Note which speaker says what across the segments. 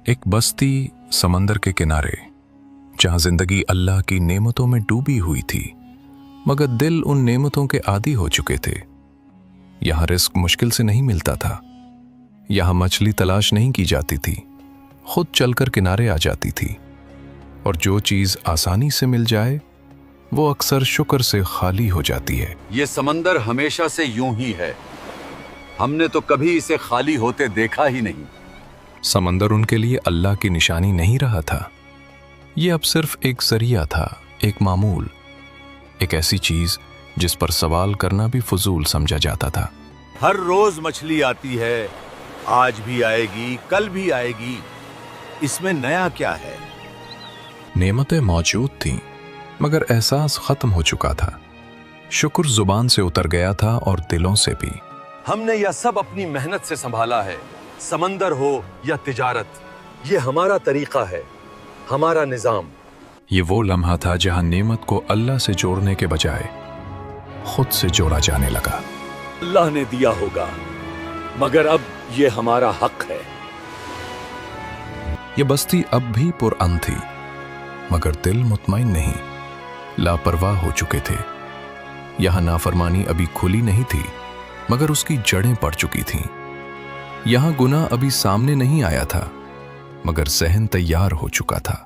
Speaker 1: एक बस्ती समंदर के किनारे, जहां जिंदगी अल्लाह की नेमतों में डूबी हुई थी, मगर दिल उन नेमतों के आदी हो चुके थे। यहां रिस्क मुश्किल से नहीं मिलता था, यहां मछली तलाश नहीं की जाती थी, खुद चलकर किनारे आ जाती थी। और जो चीज आसानी से मिल जाए वो अक्सर शुक्र से खाली हो जाती है।
Speaker 2: ये समंदर हमेशा से यूं ही है, हमने तो कभी इसे खाली होते देखा ही नहीं।
Speaker 1: समंदर उनके लिए अल्लाह की निशानी नहीं रहा था, ये अब सिर्फ एक जरिया था, एक मामूल, एक ऐसी चीज जिस पर सवाल करना भी फजूल समझा जाता था।
Speaker 3: हर रोज मछली आती है, आज भी आएगी, कल भी आएगी, इसमें नया क्या है?
Speaker 1: नेमतें मौजूद थीं, मगर एहसास खत्म हो चुका था। शुक्र जुबान से उतर गया था और दिलों से भी।
Speaker 2: हमने यह सब अपनी मेहनत से संभाला है, समंदर हो या तिजारत, ये हमारा तरीका है, हमारा निजाम।
Speaker 1: ये वो लम्हा था जहां नेमत को अल्लाह से जोड़ने के बजाय खुद से जोड़ा जाने लगा।
Speaker 3: अल्लाह ने दिया होगा, मगर अब ये हमारा हक है।
Speaker 1: ये बस्ती अब भी पुरअमन थी, मगर दिल मुतमईन नहीं, लापरवाह हो चुके थे। यहां नाफरमानी अभी खुली नहीं थी, मगर उसकी जड़ें पड़ चुकी थीं। यहां गुनाह अभी सामने नहीं आया था, मगर ज़हन तैयार हो चुका था।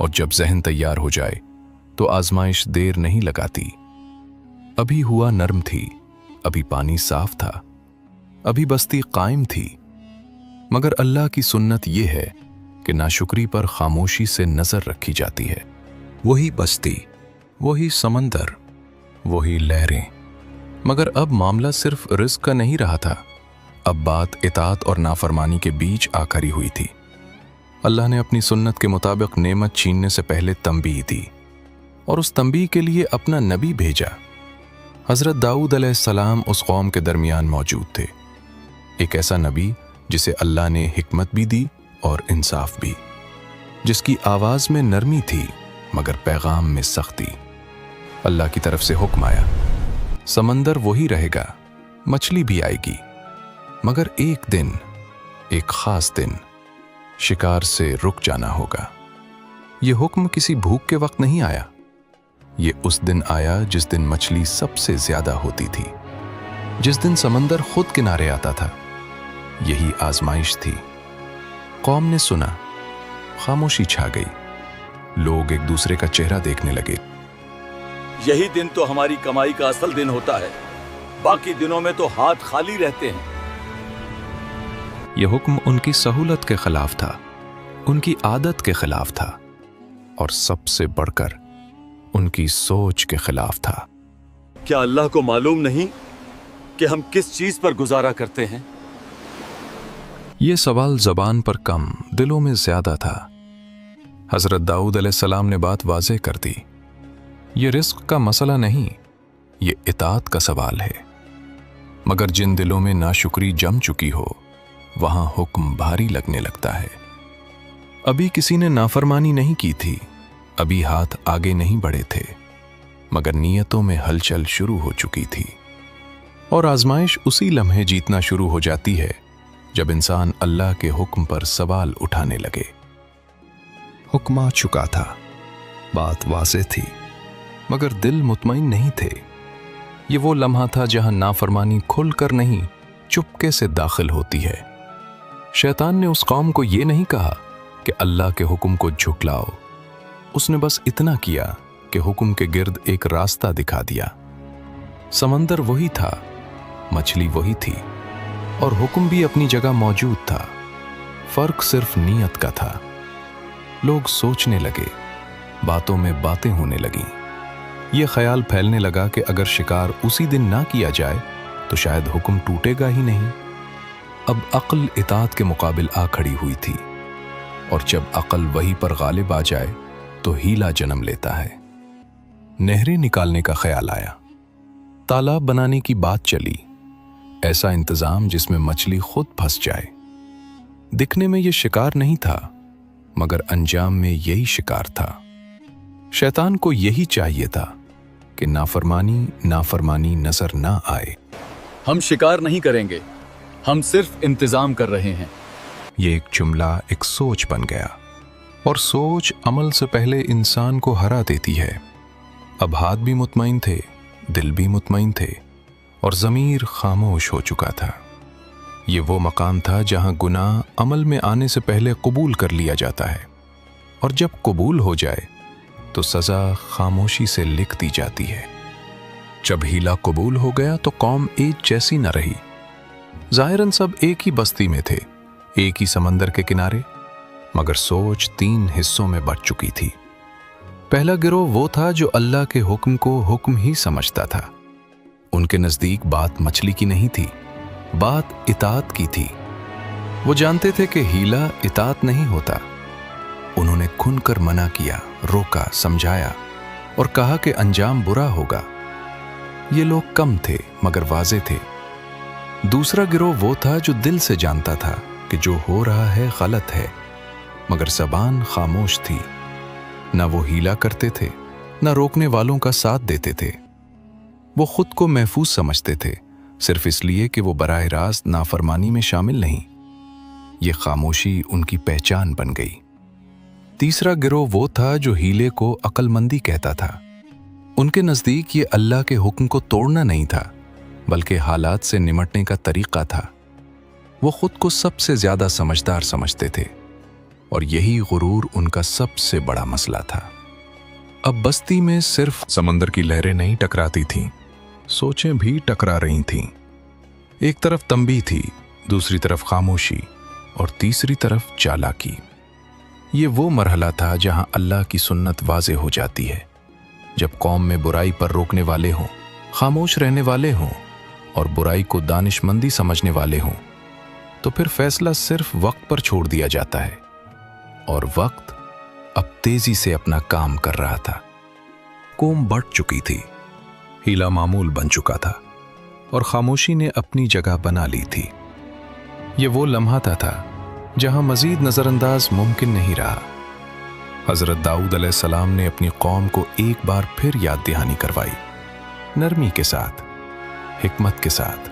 Speaker 1: और जब ज़हन तैयार हो जाए तो आजमाइश देर नहीं लगाती। अभी हुआ नर्म थी, अभी पानी साफ था, अभी बस्ती कायम थी। मगर अल्लाह की सुन्नत यह है कि नाशुक्री पर खामोशी से नजर रखी जाती है। वही बस्ती, वही समंदर, वही लहरें। मगर अब मामला सिर्फ रिस्क का नहीं रहा था, अब बात इताअत और नाफरमानी के बीच आ खड़ी हुई थी। अल्लाह ने अपनी सुन्नत के मुताबिक नेमत छीनने से पहले तंबीह दी, और उस तंबीह के लिए अपना नबी भेजा। हजरत दाऊद अलैहिस्सलाम उस कौम के दरमियान मौजूद थे, एक ऐसा नबी जिसे अल्लाह ने हिकमत भी दी और इंसाफ भी, जिसकी आवाज में नरमी थी मगर पैगाम में सख्ती। अल्लाह की तरफ से हुक्म आया, समंदर वही रहेगा, मछली भी आएगी, मगर एक दिन, एक खास दिन शिकार से रुक जाना होगा। यह हुक्म किसी भूख के वक्त नहीं आया, ये उस दिन आया जिस दिन मछली सबसे ज्यादा होती थी, जिस दिन समंदर खुद किनारे आता था। यही आजमाइश थी। कौम ने सुना, खामोशी छा गई, लोग एक दूसरे का चेहरा देखने लगे।
Speaker 3: यही दिन तो हमारी कमाई का असल दिन होता है, बाकी दिनों में तो हाथ खाली रहते हैं।
Speaker 1: यह हुक्म उनकी सहूलत के खिलाफ था, उनकी आदत के खिलाफ था, और सबसे बढ़कर उनकी सोच के खिलाफ था।
Speaker 2: क्या अल्लाह को मालूम नहीं कि हम किस चीज पर गुजारा करते हैं?
Speaker 1: ये सवाल ज़बान पर कम, दिलों में ज्यादा था। हजरत दाऊद अलैहिस्सलाम ने बात वाज़ेह कर दी, ये रिस्क का मसला नहीं, ये इताअत का सवाल है। मगर जिन दिलों में नाशुक्री जम चुकी हो, वहां हुक्म भारी लगने लगता है। अभी किसी ने नाफरमानी नहीं की थी, अभी हाथ आगे नहीं बढ़े थे, मगर नीयतों में हलचल शुरू हो चुकी थी। और आजमाइश उसी लम्हे जीतना शुरू हो जाती है जब इंसान अल्लाह के हुक्म पर सवाल उठाने लगे। हुक्म आ चुका था, बात वाज़ेह थी, मगर दिल मुतमईन नहीं थे। ये वो लम्हा था जहां नाफरमानी खुलकर नहीं, चुपके से दाखिल होती है। शैतान ने उस कौम को ये नहीं कहा कि अल्लाह के हुक्म को झुकलाओ, उसने बस इतना किया कि हुक्म के गिर्द एक रास्ता दिखा दिया। समंदर वही था, मछली वही थी, और हुक्म भी अपनी जगह मौजूद था। फर्क सिर्फ नीयत का था। लोग सोचने लगे, बातों में बातें होने लगीं। यह ख्याल फैलने लगा कि अगर शिकार उसी दिन ना किया जाए तो शायद हुक्म टूटेगा ही नहीं। अब अक्ल इताअत के मुकाबिल आ खड़ी हुई थी, और जब अक्ल वही पर गालिब आ जाए तो हीला जन्म लेता है। नहरें निकालने का ख्याल आया, तालाब बनाने की बात चली, ऐसा इंतजाम जिसमें मछली खुद फंस जाए। दिखने में यह शिकार नहीं था, मगर अंजाम में यही शिकार था। शैतान को यही चाहिए था कि नाफरमानी नजर ना आए।
Speaker 2: हम शिकार नहीं करेंगे, हम सिर्फ इंतजाम कर रहे हैं।
Speaker 1: یہ ایک جملہ ایک سوچ بن گیا، اور سوچ عمل سے پہلے انسان کو ہرا دیتی ہے۔ اب ہاتھ بھی مطمئن تھے، دل بھی مطمئن تھے، اور ضمیر خاموش ہو چکا تھا۔ یہ وہ مقام تھا جہاں گناہ عمل میں آنے سے پہلے قبول کر لیا جاتا ہے، اور جب قبول ہو جائے تو سزا خاموشی سے لکھ دی جاتی ہے۔ جب ہیلا قبول ہو گیا تو قوم ایک جیسی نہ رہی۔ ظاہراً سب ایک ہی بستی میں تھے، ایک ہی سمندر کے کنارے، مگر سوچ 3 حصوں میں بٹ چکی تھی۔ پہلا گروہ وہ تھا جو اللہ کے حکم کو حکم ہی سمجھتا تھا۔ ان کے نزدیک بات مچھلی کی نہیں تھی، بات اطاعت کی تھی۔ وہ جانتے تھے کہ ہیلا اطاعت نہیں ہوتا۔ انہوں نے کھن کر منع کیا، روکا، سمجھایا، اور کہا کہ انجام برا ہوگا۔ یہ لوگ کم تھے مگر واضح تھے۔ دوسرا گروہ وہ تھا جو دل سے جانتا تھا کہ جو ہو رہا ہے غلط ہے، مگر زبان خاموش تھی۔ نہ وہ ہیلا کرتے تھے، نہ روکنے والوں کا ساتھ دیتے تھے۔ وہ خود کو محفوظ سمجھتے تھے، صرف اس لیے کہ وہ براہ راست نافرمانی میں شامل نہیں۔ یہ خاموشی ان کی پہچان بن گئی۔ تیسرا گروہ وہ تھا جو ہیلے کو عقل مندی کہتا تھا۔ ان کے نزدیک یہ اللہ کے حکم کو توڑنا نہیں تھا، بلکہ حالات سے نمٹنے کا طریقہ تھا۔ وہ خود کو سب سے زیادہ سمجھدار سمجھتے تھے، اور یہی غرور ان کا سب سے بڑا مسئلہ تھا۔ اب بستی میں صرف سمندر کی لہریں نہیں ٹکراتی تھیں، سوچیں بھی ٹکرا رہی تھیں۔ ایک طرف تنبیہ تھی، دوسری طرف خاموشی، اور تیسری طرف چالاکی۔ یہ وہ مرحلہ تھا جہاں اللہ کی سنت واضح ہو جاتی ہے۔ جب قوم میں برائی پر روکنے والے ہوں، خاموش رہنے والے ہوں، اور برائی کو دانش مندی سمجھنے والے ہوں، تو پھر فیصلہ صرف وقت پر چھوڑ دیا جاتا ہے، اور وقت اب تیزی سے اپنا کام کر رہا تھا۔ قوم بڑھ چکی تھی، ہیلا معمول بن چکا تھا، اور خاموشی نے اپنی جگہ بنا لی تھی۔ یہ وہ لمحہ تھا جہاں مزید نظر انداز ممکن نہیں رہا۔ حضرت داؤد علیہ السلام نے اپنی قوم کو ایک بار پھر یاد دہانی کروائی، نرمی کے ساتھ، حکمت کے ساتھ،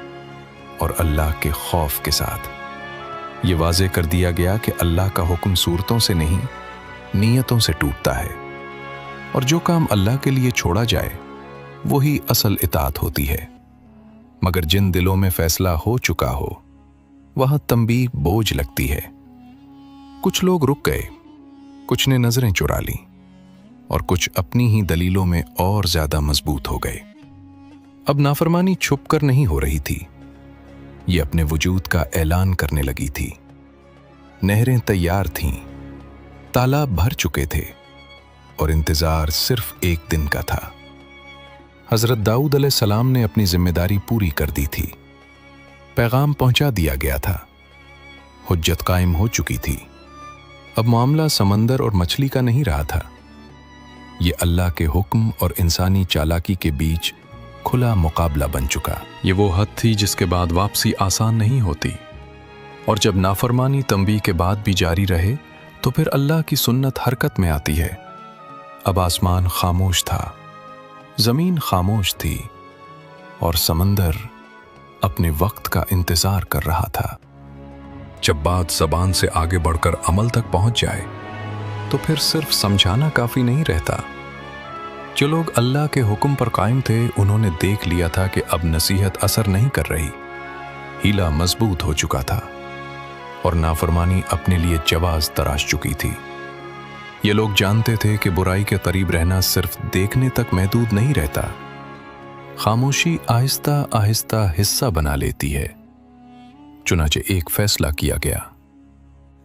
Speaker 1: اور اللہ کے خوف کے ساتھ۔ یہ واضح کر دیا گیا کہ اللہ کا حکم صورتوں سے نہیں، نیتوں سے ٹوٹتا ہے، اور جو کام اللہ کے لیے چھوڑا جائے وہی اصل اطاعت ہوتی ہے۔ مگر جن دلوں میں فیصلہ ہو چکا ہو، وہاں تنبیہ بوجھ لگتی ہے۔ کچھ لوگ رک گئے، کچھ نے نظریں چرا لیں، اور کچھ اپنی ہی دلیلوں میں اور زیادہ مضبوط ہو گئے۔ اب نافرمانی چھپ کر نہیں ہو رہی تھی، یہ اپنے وجود کا اعلان کرنے لگی تھی۔ نہریں تیار تھیں، تالاب بھر چکے تھے، اور انتظار صرف ایک دن کا تھا۔ حضرت داؤد علیہ السلام نے اپنی ذمہ داری پوری کر دی تھی، پیغام پہنچا دیا گیا تھا، حجت قائم ہو چکی تھی۔ اب معاملہ سمندر اور مچھلی کا نہیں رہا تھا، یہ اللہ کے حکم اور انسانی چالاکی کے بیچ کھلا مقابلہ بن چکا۔ یہ وہ حد تھی جس کے بعد واپسی آسان نہیں ہوتی، اور جب نافرمانی تنبیہ کے بعد بھی جاری رہے تو پھر اللہ کی سنت حرکت میں آتی ہے۔ اب آسمان خاموش تھا، زمین خاموش تھی، اور سمندر اپنے وقت کا انتظار کر رہا تھا۔ جب بات زبان سے آگے بڑھ کر عمل تک پہنچ جائے تو پھر صرف سمجھانا کافی نہیں رہتا۔ جو لوگ اللہ کے حکم پر قائم تھے انہوں نے دیکھ لیا تھا کہ اب نصیحت اثر نہیں کر رہی، ہیلا مضبوط ہو چکا تھا، اور نافرمانی اپنے لیے جواز تراش چکی تھی۔ یہ لوگ جانتے تھے کہ برائی کے قریب رہنا صرف دیکھنے تک محدود نہیں رہتا، خاموشی آہستہ آہستہ حصہ بنا لیتی ہے۔ چنانچہ ایک فیصلہ کیا گیا،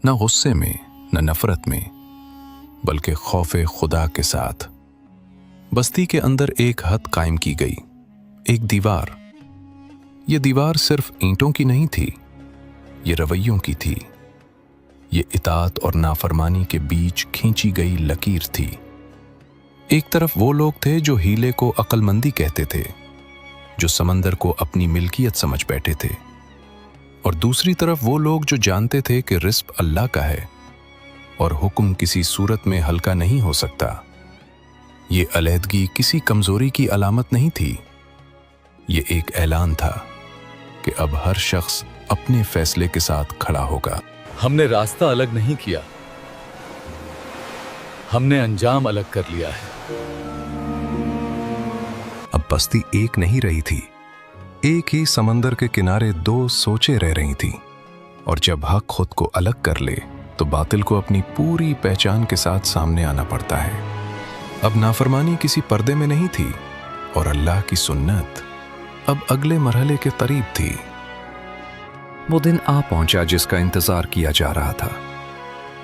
Speaker 1: نہ غصے میں، نہ نفرت میں، بلکہ خوف خدا کے ساتھ۔ بستی کے اندر ایک حد قائم کی گئی، ایک دیوار۔ یہ دیوار صرف اینٹوں کی نہیں تھی، یہ رویوں کی تھی، یہ اطاعت اور نافرمانی کے بیچ کھینچی گئی لکیر تھی۔ ایک طرف وہ لوگ تھے جو ہیلے کو عقل مندی کہتے تھے، جو سمندر کو اپنی ملکیت سمجھ بیٹھے تھے، اور دوسری طرف وہ لوگ جو جانتے تھے کہ رزق اللہ کا ہے اور حکم کسی صورت میں ہلکا نہیں ہو سکتا۔ یہ علیحدگی کسی کمزوری کی علامت نہیں تھی، یہ ایک اعلان تھا کہ اب ہر شخص اپنے فیصلے کے ساتھ کھڑا ہوگا۔
Speaker 4: हमने रास्ता अलग नहीं किया, हमने अंजाम अलग कर लिया है।
Speaker 1: अब बस्ती एक नहीं रही थी, एक ही समंदर के किनारे दो सोचें रह रही थीं। और जब हक खुद को अलग कर ले तो बातिल को अपनी पूरी पहचान के साथ सामने आना पड़ता है। अब नाफरमानी किसी पर्दे में नहीं थी और अल्लाह की सुन्नत अब अगले मरहले के करीब थी। वो दिन आ पहुंचा जिसका इंतजार किया जा रहा था।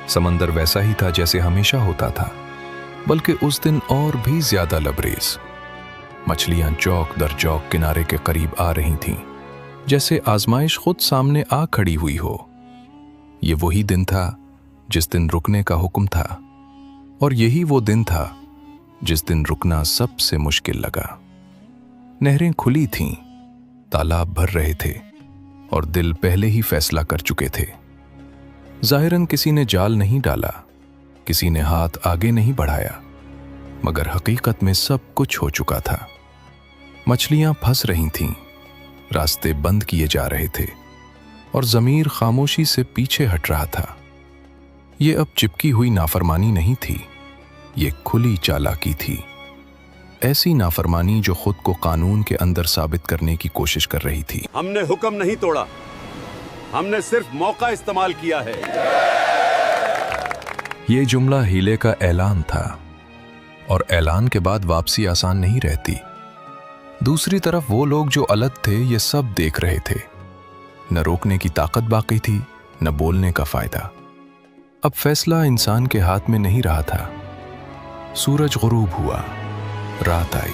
Speaker 1: समंदर वैसा ही था जैसे हमेशा होता था, बल्कि उस दिन और भी ज्यादा लबरेज। मछलियां चौक दर चौक किनारे के करीब आ रही थीं, जैसे आजमाइश खुद सामने आ खड़ी हुई हो। ये वही दिन था जिस दिन रुकने का हुक्म था, और यही वो दिन था जिस दिन रुकना सबसे मुश्किल लगा। नहरें खुली थीं, तालाब भर रहे थे और दिल पहले ही फैसला कर चुके थे। जाहिरन किसी ने जाल नहीं डाला, किसी ने हाथ आगे नहीं बढ़ाया, मगर हकीकत में सब कुछ हो चुका था। मछलियां फंस रही थीं, रास्ते बंद किए जा रहे थे और ज़मीर खामोशी से पीछे हट रहा था। ये अब चिपकी हुई नाफरमानी नहीं थी, ये खुली चालाकी थी। ऐसी नाफरमानी जो खुद को कानून के अंदर साबित करने की कोशिश कर रही थी।
Speaker 2: हमने हुक्म नहीं तोड़ा, हमने सिर्फ मौका इस्तेमाल किया है।
Speaker 1: ये जुमला हीले का ऐलान था, और ऐलान के बाद वापसी आसान नहीं रहती। दूसरी तरफ वो लोग जो अलग थे ये सब देख रहे थे। न रोकने की ताकत बाकी थी, न बोलने का फायदा। अब फैसला इंसान के हाथ में नहीं रहा था। सूरज गुरूब हुआ, रात आई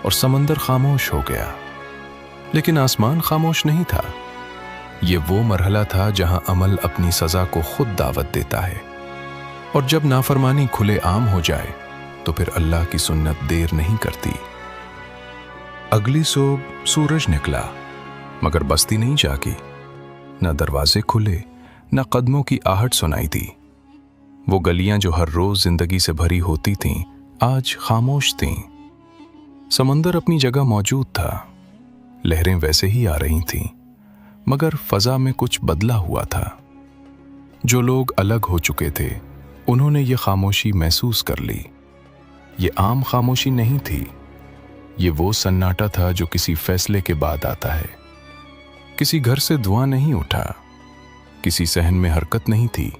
Speaker 1: और समंदर खामोश हो गया, लेकिन आसमान खामोश नहीं था। ये वो मरहला था जहां अमल अपनी सजा को खुद दावत देता है, और जब नाफरमानी खुले आम हो जाए तो फिर अल्लाह की सुन्नत देर नहीं करती। अगली सुबह सूरज निकला, मगर बस्ती नहीं जागी। न दरवाजे खुले, न कदमों की आहट सुनाई दी। वो गलियां जो हर रोज जिंदगी से भरी होती थीं, आज खामोश थीं। समंदर अपनी जगह मौजूद था, लहरें वैसे ही आ रही थीं, मगर फजा में कुछ बदला हुआ था। जो लोग अलग हो चुके थे उन्होंने ये खामोशी महसूस कर ली। ये आम खामोशी नहीं थी, ये वो सन्नाटा था जो किसी फैसले के बाद आता है। किसी घर से धुआं नहीं उठा, किसी सहन में हरकत नहीं थी,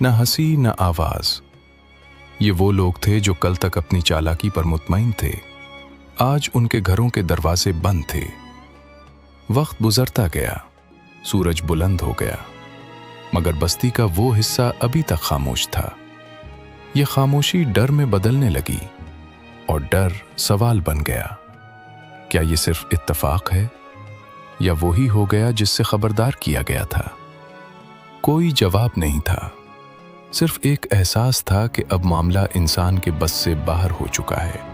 Speaker 1: न हंसी न आवाज। ये वो लोग थे जो कल तक अपनी चालाकी पर मुतमईन थे, आज उनके घरों के दरवाजे बंद थे। वक्त गुजरता गया, सूरज बुलंद हो गया, मगर बस्ती का वो हिस्सा अभी तक खामोश था। ये खामोशी डर में बदलने लगी, और डर सवाल बन गया। क्या ये सिर्फ इत्तफाक है, या वही हो गया जिससे खबरदार किया गया था? कोई जवाब नहीं था, सिर्फ एक एहसास था कि अब मामला इंसान के बस से बाहर हो चुका है।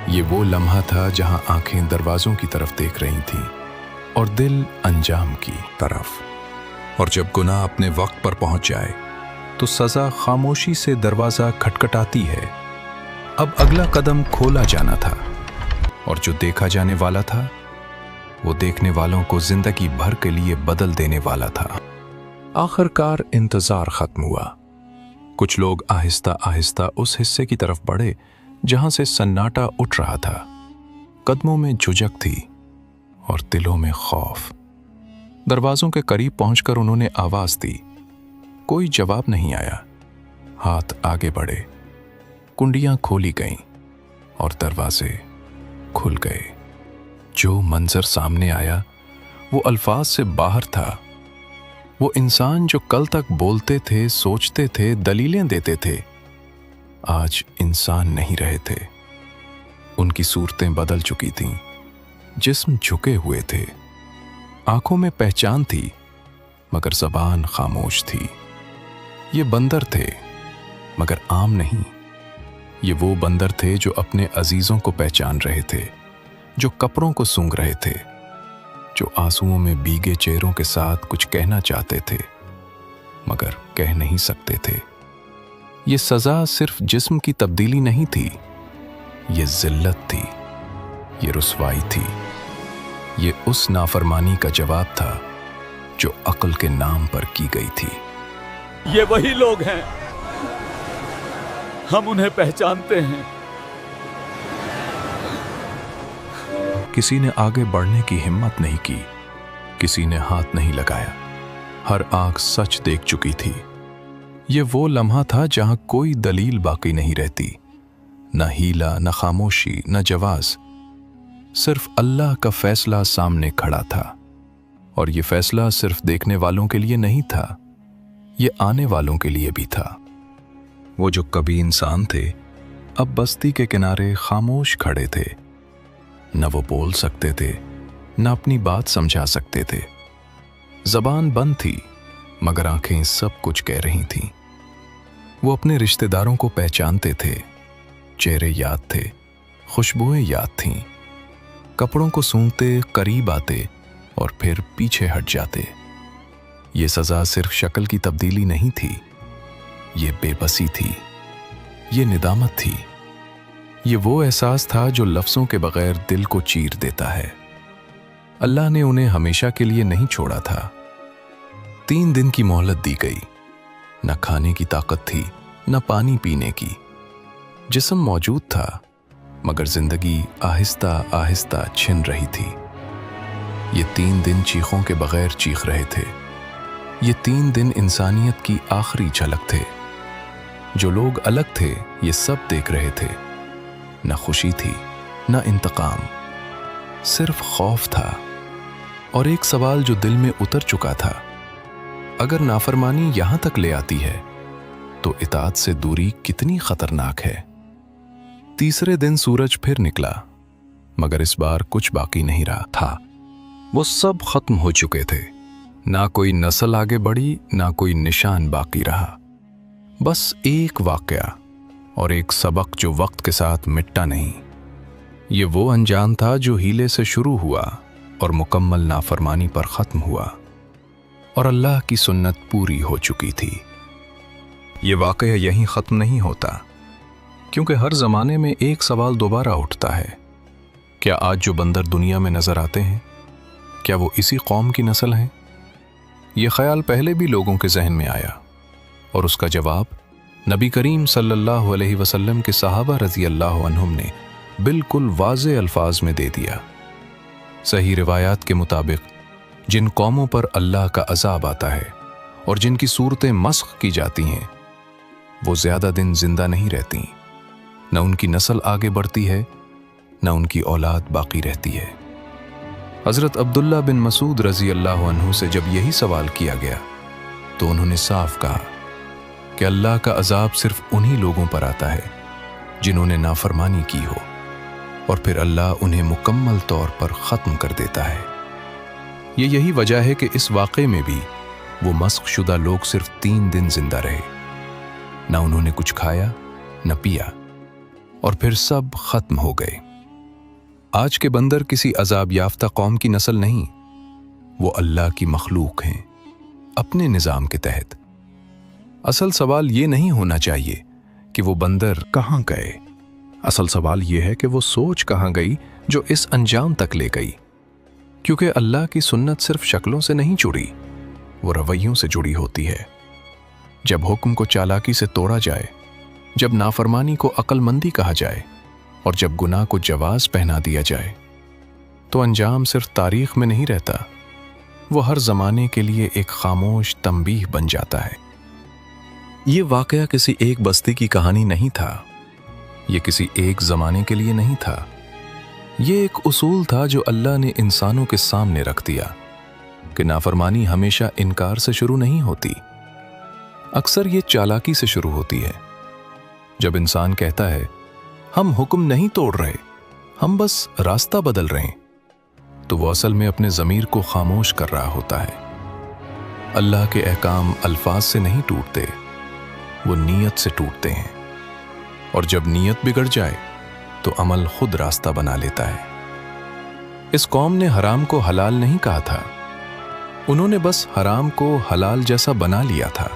Speaker 1: ये वो लम्हा था जहां आंखें दरवाजों की तरफ देख रही थीं और दिल अंजाम की तरफ। और जब गुनाह अपने वक्त पर पहुंच जाए तो सजा खामोशी से दरवाजा खटखटाती है। अब अगला कदम खोला जाना था, और जो देखा जाने वाला था वो देखने वालों को जिंदगी भर के लिए बदल देने वाला था। आखिरकार इंतजार खत्म हुआ। कुछ लोग आहिस्ता आहिस्ता उस हिस्से की तरफ बढ़े जहां से सन्नाटा उठ रहा था। कदमों में झुझक थी और दिलों में खौफ। दरवाजों के करीब पहुंचकर उन्होंने आवाज दी। कोई जवाब नहीं आया। हाथ आगे बढ़े, कुंडियां खोली गईं और दरवाजे खुल गए। जो मंजर सामने आया वो अल्फाज से बाहर था। वो इंसान जो कल तक बोलते थे, सोचते थे, दलीलें देते थे, आज इंसान नहीं रहे थे। उनकी सूरतें बदल चुकी थीं, जिस्म झुके हुए थे, आंखों में पहचान थी, मगर ज़बान खामोश थी। ये बंदर थे, मगर आम नहीं। ये वो बंदर थे जो अपने अजीजों को पहचान रहे थे, जो कपड़ों को सूंघ रहे थे, जो आंसुओं में भीगे चेहरों के साथ कुछ कहना चाहते थे, मगर कह नहीं सकते थे। ये सजा सिर्फ जिस्म की तब्दीली नहीं थी, ये जिल्लत थी, ये रुसवाई थी, ये उस नाफरमानी का जवाब था जो अक्ल के नाम पर की गई थी।
Speaker 4: ये वही लोग हैं, हम उन्हें पहचानते हैं।
Speaker 1: किसी ने आगे बढ़ने की हिम्मत नहीं की, किसी ने हाथ नहीं लगाया। हर आंख सच देख चुकी थी। ये वो लम्हा था जहां कोई दलील बाकी नहीं रहती, न हीला, न खामोशी, न जवाज। सिर्फ अल्लाह का फैसला सामने खड़ा था। और ये फैसला सिर्फ देखने वालों के लिए नहीं था, ये आने वालों के लिए भी था। वो जो कभी इंसान थे, अब बस्ती के किनारे खामोश खड़े थे। न वो बोल सकते थे, न अपनी बात समझा सकते थे। जबान बंद थी, मगर आंखें सब कुछ कह रही थीं। वो अपने रिश्तेदारों को पहचानते थे। चेहरे याद थे, खुशबुएं याद थीं। कपड़ों को सूंघते करीब आते और फिर पीछे हट जाते। ये सजा सिर्फ शक्ल की तब्दीली नहीं थी, ये बेबसी थी, ये निदामत थी। ये वो एहसास था जो लफ्ज़ों के बगैर दिल को चीर देता है। अल्लाह ने उन्हें हमेशा के लिए नहीं छोड़ा था। 3 दिन की मोहलत दी गई। न खाने की ताकत थी, न पानी पीने की। जिस्म मौजूद था, मगर जिंदगी आहिस्ता आहिस्ता छिन रही थी। ये 3 दिन चीखों के बगैर चीख रहे थे। ये 3 दिन इंसानियत की आखिरी झलक थे। जो लोग अलग थे, ये सब देख रहे थे। न खुशी थी, न इंतकाम, सिर्फ खौफ था। और एक सवाल जो दिल में उतर चुका था, अगर नाफरमानी यहां तक ले आती है, तो इताअत से दूरी कितनी खतरनाक है। तीसरे दिन सूरज फिर निकला, मगर इस बार कुछ बाकी नहीं रहा था। वो सब खत्म हो चुके थे। ना कोई नस्ल आगे बढ़ी, ना कोई निशान बाकी रहा। बस एक वाकया और एक सबक जो वक्त के साथ मिटता नहीं। ये वो अंजाम था जो हीले से शुरू हुआ और मुकम्मल नाफरमानी पर ख़त्म हुआ, और अल्लाह की सुन्नत पूरी हो चुकी थी। ये वाकया यहीं ख़त्म नहीं होता, क्योंकि हर ज़माने में एक सवाल दोबारा उठता है। क्या आज जो बंदर दुनिया में नज़र आते हैं, क्या वो इसी कौम की नस्ल हैं? ये ख्याल पहले भी लोगों के जहन में आया, और उसका जवाब नबी करीम सल्लल्लाहु अलैहि वसल्लम के सहाबा रज़ी अल्लाह अन्हुम ने बिल्कुल वाज़े अल्फाज में दे दिया। सही रिवायात के मुताबिक जिन कौमों पर अल्लाह का अज़ाब आता है और जिनकी सूरतें मस्ख की जाती हैं, वो ज़्यादा दिन जिंदा नहीं रहती। न उनकी नस्ल आगे बढ़ती है, न उनकी औलाद बाकी रहती है। हज़रत अब्दुल्ला बिन मसूद रज़ी अल्लाह अन्हु से जब यही सवाल किया गया, तो उन्होंने साफ कहा कि अल्लाह का अज़ाब सिर्फ उन्हीं लोगों पर आता है जिन्होंने नाफरमानी की हो, और फिर अल्लाह उन्हें मुकम्मल तौर पर ख़त्म कर देता है। यही वजह है कि इस वाक़े में भी वो मस्ख शुदा लोग सिर्फ 3 दिन जिंदा रहे। न उन्होंने कुछ खाया, न पिया, और फिर सब ख़त्म हो गए। आज के बंदर किसी अज़ाब याफ्ता कौम की नस्ल नहीं, वो अल्लाह की मखलूक हैं, अपने निज़ाम के तहत। असल सवाल ये नहीं होना चाहिए कि वो बंदर कहाँ गए। असल सवाल ये है कि वो सोच कहाँ गई जो इस अंजाम तक ले गई। क्योंकि अल्लाह की सुन्नत सिर्फ शक्लों से नहीं जुड़ी, वो रवैयों से जुड़ी होती है। जब हुक्म को चालाकी से तोड़ा जाए, जब नाफरमानी को अक्लमंदी कहा जाए, और जब गुनाह को जवाज पहना दिया जाए, तो अंजाम सिर्फ तारीख में नहीं रहता, वो हर ज़माने के लिए एक खामोश तंबीह बन जाता है। ये वाकया किसी एक बस्ती की कहानी नहीं था, ये किसी एक ज़माने के लिए नहीं था। ये एक उसूल था जो अल्लाह ने इंसानों के सामने रख दिया कि नाफरमानी हमेशा इनकार से शुरू नहीं होती, अक्सर ये चालाकी से शुरू होती है। जब इंसान कहता है हम हुक्म नहीं तोड़ रहे, हम बस रास्ता बदल रहे हैं, तो वो असल में अपने ज़मीर को खामोश कर रहा होता है। अल्लाह के अहकाम अल्फाज से नहीं टूटते, वो नीयत से टूटते हैं, और जब नीयत बिगड़ जाए तो अमल खुद रास्ता बना लेता है। इस कौम ने हराम को हलाल नहीं कहा था, उन्होंने बस हराम को हलाल जैसा बना लिया था।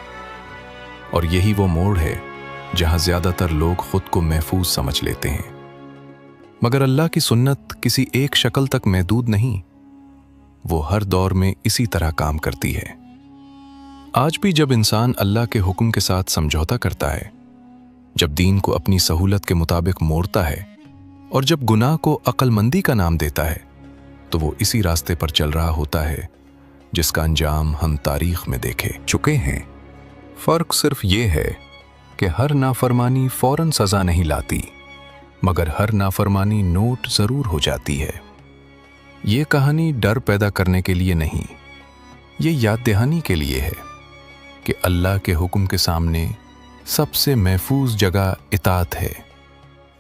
Speaker 1: और यही वो मोड़ है जहां ज्यादातर लोग खुद को महफूज समझ लेते हैं। मगर अल्लाह की सुन्नत किसी एक शक्ल तक महदूद नहीं, وہ ہر دور میں اسی طرح کام کرتی ہے۔ آج بھی جب انسان اللہ کے حکم کے ساتھ سمجھوتا کرتا ہے، جب دین کو اپنی سہولت کے مطابق موڑتا ہے اور جب گناہ کو عقل مندی کا نام دیتا ہے، تو وہ اسی راستے پر چل رہا ہوتا ہے جس کا انجام ہم تاریخ میں دیکھے چکے ہیں۔ فرق صرف یہ ہے کہ ہر نافرمانی فوراً سزا نہیں لاتی، مگر ہر نافرمانی نوٹ ضرور ہو جاتی ہے۔ یہ کہانی ڈر پیدا کرنے کے لیے نہیں، یہ یاد دہانی کے لیے ہے کہ اللہ کے حکم کے سامنے سب سے محفوظ جگہ اطاعت ہے،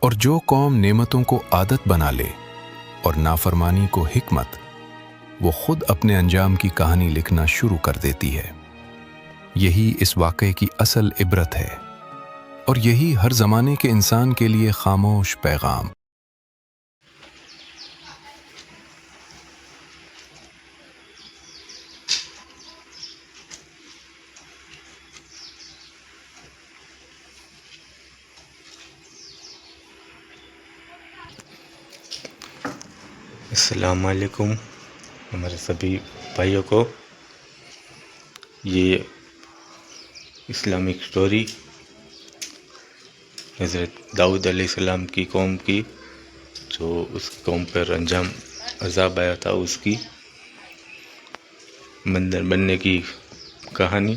Speaker 1: اور جو قوم نعمتوں کو عادت بنا لے اور نافرمانی کو حکمت، وہ خود اپنے انجام کی کہانی لکھنا شروع کر دیتی ہے۔ یہی اس واقعے کی اصل عبرت ہے، اور یہی ہر زمانے کے انسان کے لیے خاموش پیغام۔
Speaker 5: السلام علیکم ہمارے سبھی بھائیوں کو۔ یہ اسلامک سٹوری حضرت داؤد علیہ السلام کی قوم کی، جو اس قوم پر انجام عذاب آیا تھا، اس کی بندر بننے کی کہانی۔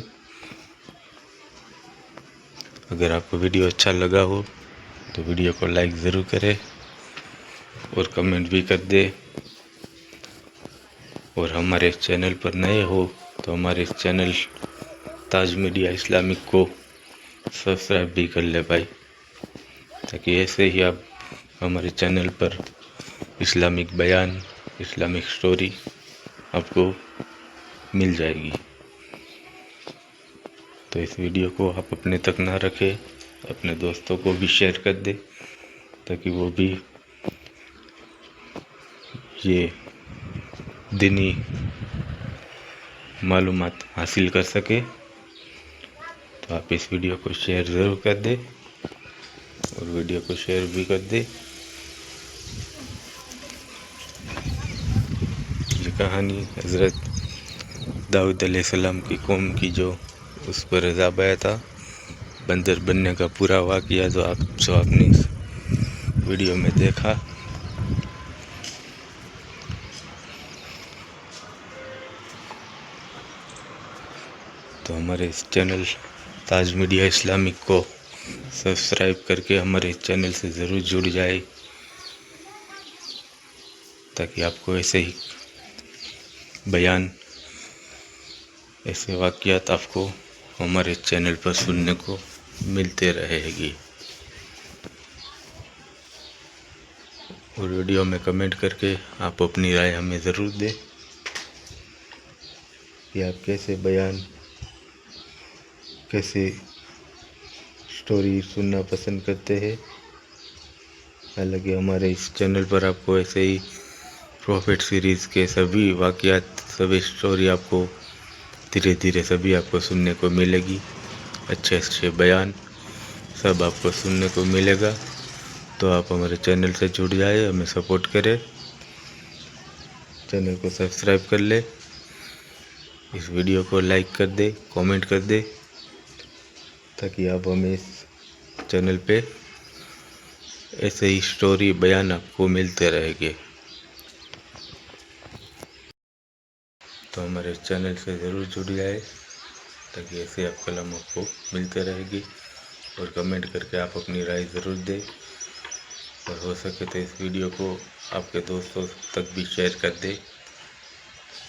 Speaker 5: اگر آپ کو ویڈیو اچھا لگا ہو تو ویڈیو کو لائک ضرور کرے اور کمنٹ بھی کر دے، اور ہمارے چینل پر نئے ہو تو ہمارے چینل تاج میڈیا اسلامک کو سبسکرائب بھی کر لے بھائی، تاکہ ایسے ہی آپ ہمارے چینل پر اسلامک بیان، اسلامک سٹوری آپ کو مل جائے گی۔ تو اس ویڈیو کو آپ اپنے تک نہ رکھے، اپنے دوستوں کو بھی شیئر کر دے، تاکہ وہ بھی یہ دینی معلومات حاصل کر سکے۔ تو آپ اس ویڈیو کو شیئر ضرور کر دے، اور ویڈیو کو شیئر بھی کر دے۔ یہ کہانی حضرت داؤد علیہ السلام کی قوم کی، جو اس پر عذاب آیا تھا، بندر بننے کا پورا واقعہ جو آپ نے اس ویڈیو میں دیکھا۔ تو ہمارے اس چینل تاج میڈیا اسلامک کو سبسکرائب کر کے ہمارے چینل سے ضرور جڑ جائے، تاکہ آپ کو ایسے ہی بیان، ایسے واقعات آپ کو ہمارے چینل پر سننے کو ملتے رہے گی۔ اور ویڈیو میں کمنٹ کر کے آپ اپنی رائے ہمیں ضرور دیں کہ آپ کیسے بیان، کیسے سٹوری سننا پسند کرتے ہیں۔ حالانکہ ہمارے اس چینل پر آپ کو ایسے ہی پروفٹ سیریز کے سبھی واقعات، سبھی سٹوری آپ کو دھیرے دھیرے سبھی آپ کو سننے کو ملے گی، اچھے اچھے بیان سب آپ کو سننے کو ملے گا۔ تو آپ ہمارے چینل سے جڑ جائے، ہمیں سپورٹ کرے، چینل کو سبسکرائب کر لے، اس ویڈیو کو لائک کر دے، کامنٹ کر دے، تاکہ آپ ہمیں اس چینل پہ ایسے ہی سٹوری بیان آپ کو ملتے رہے گے۔ تو ہمارے چینل سے ضرور جڑ جائے، تاکہ ایسے آپ کلام آپ کو ملتے رہے گی، اور کمنٹ کر کے آپ اپنی رائے ضرور دیں، اور ہو سکے تو اس ویڈیو کو آپ کے دوستوں تک بھی شیئر کر دیں،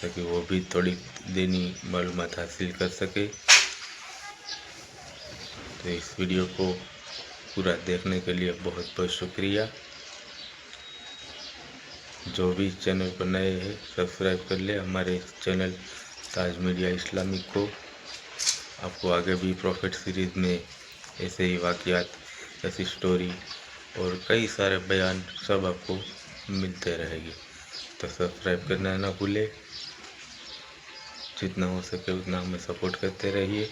Speaker 5: تاکہ وہ بھی تھوڑی دینی معلومات حاصل کر سکے۔ تو اس ویڈیو کو پورا دیکھنے کے لیے بہت بہت شکریہ۔ جو بھی چینل پر نئے ہیں سبسکرائب کر لے ہمارے چینل تاج میڈیا اسلامک کو۔ آپ کو آگے بھی پروفٹ سیریز میں ایسے ہی واقعات، ایسی سٹوری اور کئی سارے بیان سب آپ کو ملتے رہے گی۔ تو سبسکرائب کرنا نہ بھولے، جتنا ہو سکے اتنا ہمیں سپورٹ کرتے رہیے۔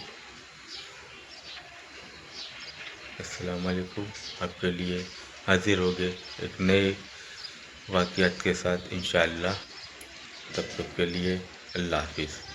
Speaker 5: السلام علیکم، آپ کے لیے حاضر ہو گئے ایک نئے واقعات کے ساتھ انشاءاللہ۔ तब तक के लिए अल्लाह हाफिज़।